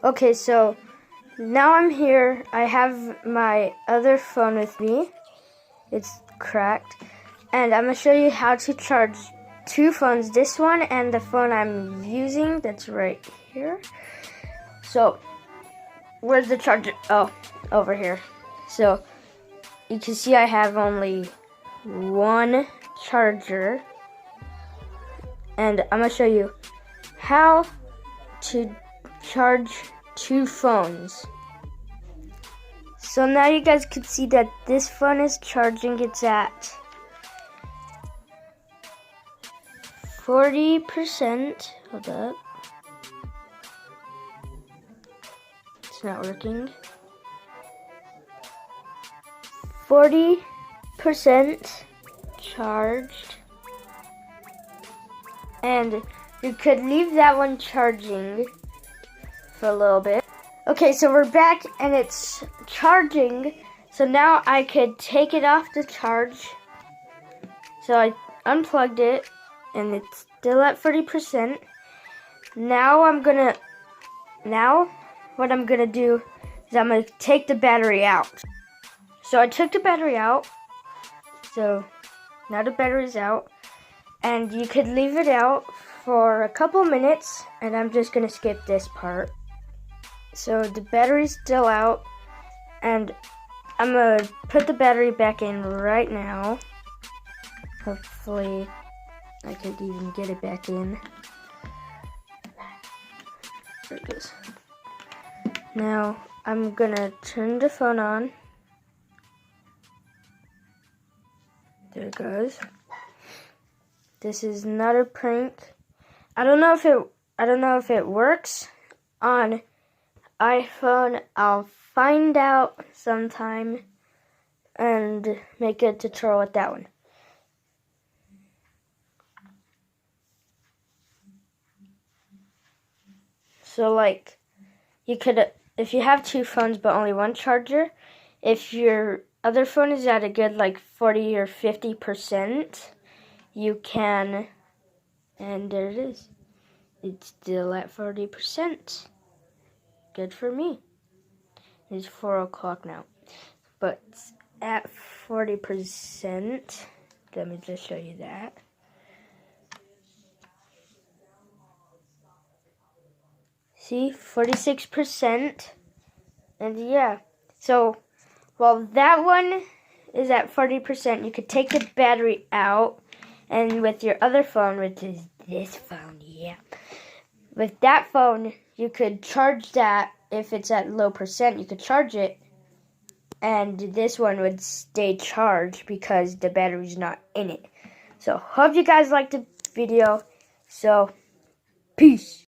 Okay, so now I'm here. I have my other phone with me. It's cracked. And I'm going to show you how to charge two phones. This one and the phone I'm using that's right here. So, where's the charger? Oh, over here. So, you can see I have only one charger. And I'm going to show you how to charge two phones. So now you guys can see that this phone is charging. It's at 40%. Hold up. It's not working. 40% charged. And you could leave that one charging for a little bit. Okay, so we're back and it's charging. So now I could take it off the charge. So I unplugged it and it's still at 40%. Now what I'm gonna do is I'm gonna take the battery out. So I took the battery out. So now the battery's out. And you could leave it out for a couple minutes, and I'm just gonna skip this part. So the battery's still out, and I'm gonna put the battery back in right now. Hopefully I could even get it back in. There it goes. Now I'm gonna turn the phone on. There it goes. This is not a prank. I don't know if it works on iPhone. I'll find out sometime and make a tutorial with that one. So like you could, if you have two phones but only one charger, if your other phone is at a good like 40 or 50%, you can, and there it is. It's still at 40%. Good for me. It's 4 o'clock now, but it's at 40%. Let me just show you that. See, 46%. And yeah, so while that one is at 40%, you could take the battery out. And with your other phone, which is this phone, yeah. With that phone, you could charge that. If it's at low percent, you could charge it. And this one would stay charged because the battery's not in it. So, hope you guys liked the video. So, peace.